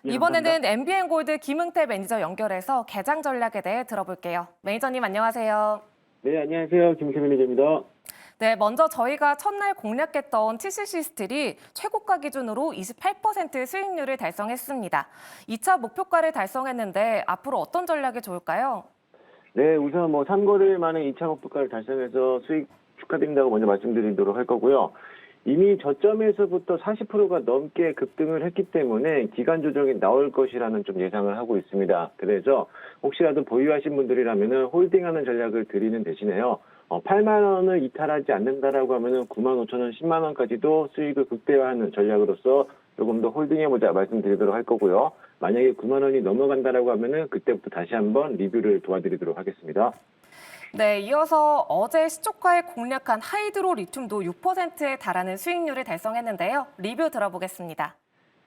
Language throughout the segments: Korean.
예, 감사합니다. 이번에는 MBN골드 김응태 매니저 연결해서 개장 전략에 대해 들어볼게요. 매니저님 안녕하세요. 네, 안녕하세요. 김세 매니저입니다. 네, 먼저 저희가 첫날 공략했던 TCC 스틸이 최고가 기준으로 28% 수익률을 달성했습니다. 2차 목표가를 달성했는데 앞으로 어떤 전략이 좋을까요? 네, 우선 3거래일 만에 2차 목표가를 달성해서 수익 축하드린다고 먼저 말씀드리도록 할 거고요. 이미 저점에서부터 40%가 넘게 급등을 했기 때문에 기간 조정이 나올 것이라는 좀 예상을 하고 있습니다. 그래서 혹시라도 보유하신 분들이라면 홀딩하는 전략을 드리는 대신에요. 8만 원을 이탈하지 않는다라고 하면은 9만 5천 원, 10만 원까지도 수익을 극대화하는 전략으로서 조금 더 홀딩해보자 말씀드리도록 할 거고요. 만약에 9만 원이 넘어간다라고 하면은 그때부터 다시 한번 리뷰를 도와드리도록 하겠습니다. 네, 이어서 어제 시초가에 공략한 하이드로 리튬도 6%에 달하는 수익률을 달성했는데요. 리뷰 들어보겠습니다.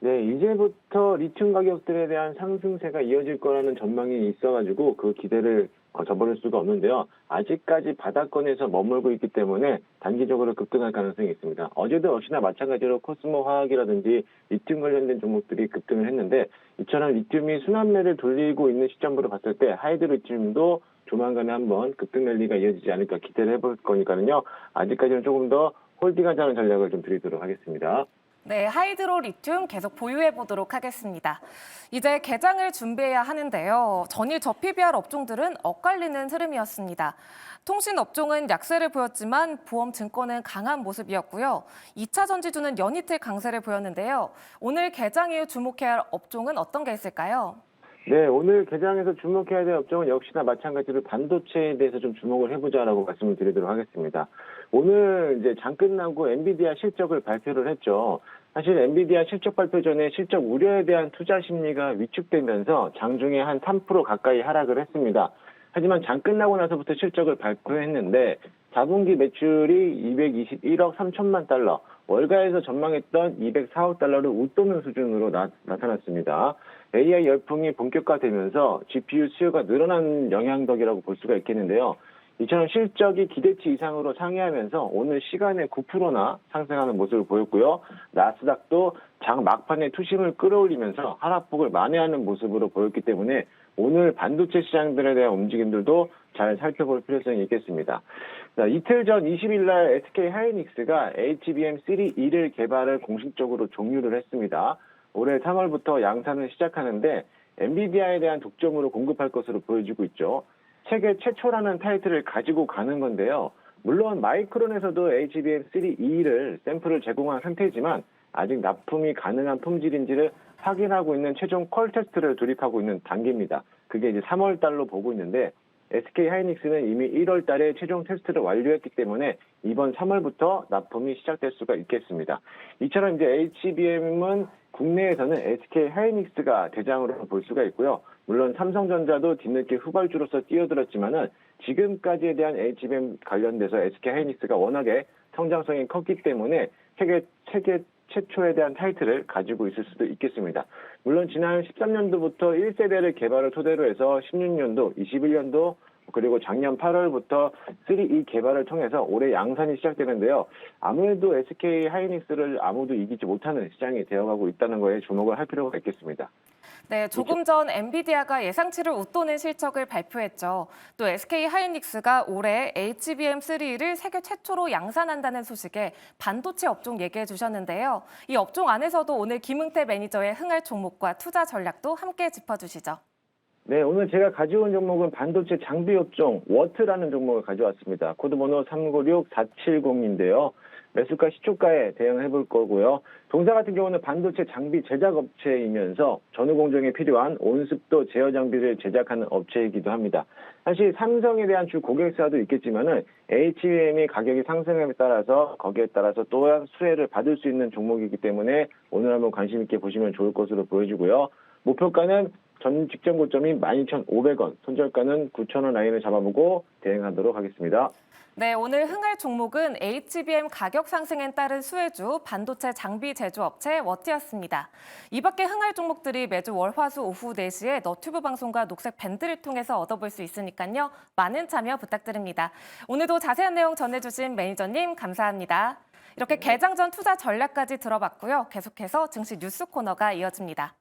네, 이제부터 리튬 가격들에 대한 상승세가 이어질 거라는 전망이 있어가지고 그 기대를 저버릴 수가 없는데요. 아직까지 바닥권에서 머물고 있기 때문에 단기적으로 급등할 가능성이 있습니다. 어제도 역시나 마찬가지로 코스모 화학이라든지 리튬 관련된 종목들이 급등을 했는데 이처럼 리튬이 순환매를 돌리고 있는 시점으로 봤을 때 하이드로 리튬도 조만간에 한번 급등 랠리가 이어지지 않을까 기대를 해볼 거니까요. 아직까지는 조금 더 홀딩하자는 전략을 좀 드리도록 하겠습니다. 네, 하이드로 리튬 계속 보유해 보도록 하겠습니다. 이제 개장을 준비해야 하는데요. 전일 저PBR 업종들은 엇갈리는 흐름이었습니다. 통신 업종은 약세를 보였지만 보험 증권은 강한 모습이었고요. 2차 전지주는 연이틀 강세를 보였는데요. 오늘 개장 이후 주목해야 할 업종은 어떤 게 있을까요? 네, 오늘 개장에서 주목해야 될 업종은 역시나 마찬가지로 반도체에 대해서 좀 주목을 해보자라고 말씀을 드리도록 하겠습니다. 오늘 이제 장 끝나고 엔비디아 실적을 발표를 했죠. 사실 엔비디아 실적 발표 전에 실적 우려에 대한 투자 심리가 위축되면서 장중에 한 3% 가까이 하락을 했습니다. 하지만 장 끝나고 나서부터 실적을 발표했는데 4분기 매출이 221억 3천만 달러, 월가에서 전망했던 204억 달러를 웃도는 수준으로 나타났습니다. AI 열풍이 본격화되면서 GPU 수요가 늘어난 영향덕이라고 볼 수가 있겠는데요. 이처럼 실적이 기대치 이상으로 상회하면서 오늘 시간에 9%나 상승하는 모습을 보였고요. 나스닥도 장 막판에 투심을 끌어올리면서 하락폭을 만회하는 모습으로 보였기 때문에 오늘 반도체 시장들에 대한 움직임들도 잘 살펴볼 필요성이 있겠습니다. 자, 이틀 전 20일 날 SK 하이닉스가 HBM 시리 2를 개발을 공식적으로 종료를 했습니다. 올해 3월부터 양산을 시작하는데 엔비디아에 대한 독점으로 공급할 것으로 보여지고 있죠. 세계 최초라는 타이틀을 가지고 가는 건데요. 물론 마이크론에서도 HBM 시리 2를 샘플을 제공한 상태지만 아직 납품이 가능한 품질인지를 확인하고 있는 최종 퀄 테스트를 돌입하고 있는 단계입니다. 그게 이제 3월 달로 보고 있는데 SK 하이닉스는 이미 1월 달에 최종 테스트를 완료했기 때문에 이번 3월부터 납품이 시작될 수가 있겠습니다. 이처럼 이제 HBM은 국내에서는 SK 하이닉스가 대장으로 볼 수가 있고요. 물론 삼성전자도 뒤늦게 후발주로서 뛰어들었지만은 지금까지에 대한 HBM 관련돼서 SK 하이닉스가 워낙에 성장성이 컸기 때문에 세계 최초에 대한 타이틀을 가지고 있을 수도 있겠습니다. 물론 지난 13년도부터 1세대를 개발을 토대로 해서 16년도, 21년도 그리고 작년 8월부터 3E 개발을 통해서 올해 양산이 시작되는데요. 아무래도 SK 하이닉스를 아무도 이기지 못하는 시장이 되어가고 있다는 거에 주목을 할 필요가 있겠습니다. 네, 조금 전 엔비디아가 예상치를 웃도는 실적을 발표했죠. 또 SK 하이닉스가 올해 HBM3를 세계 최초로 양산한다는 소식에 반도체 업종 얘기해 주셨는데요. 이 업종 안에서도 오늘 김응태 매니저의 흥할 종목과 투자 전략도 함께 짚어주시죠. 네, 오늘 제가 가져온 종목은 반도체 장비 업종 워트라는 종목을 가져왔습니다. 코드번호 396470인데요. 매수가 시초가에 대응해 볼 거고요. 동사 같은 경우는 반도체 장비 제작 업체이면서 전후 공정에 필요한 온습도 제어 장비를 제작하는 업체이기도 합니다. 사실 삼성에 대한 주 고객사도 있겠지만은 HBM이 가격이 상승함에 따라서 거기에 따라서 또한 수혜를 받을 수 있는 종목이기 때문에 오늘 한번 관심 있게 보시면 좋을 것으로 보여지고요. 목표가는 전 직전 고점인 12,500원, 손절가는 9,000원 라인을 잡아보고 대응하도록 하겠습니다. 네, 오늘 흥할 종목은 HBM 가격 상승에 따른 수혜주 반도체 장비 제조업체 워트였습니다. 이 밖에 흥할 종목들이 매주 월, 화, 수 오후 4시에 너튜브 방송과 녹색 밴드를 통해서 얻어볼 수 있으니까요. 많은 참여 부탁드립니다. 오늘도 자세한 내용 전해주신 매니저님 감사합니다. 이렇게 개장 전 투자 전략까지 들어봤고요. 계속해서 증시 뉴스 코너가 이어집니다.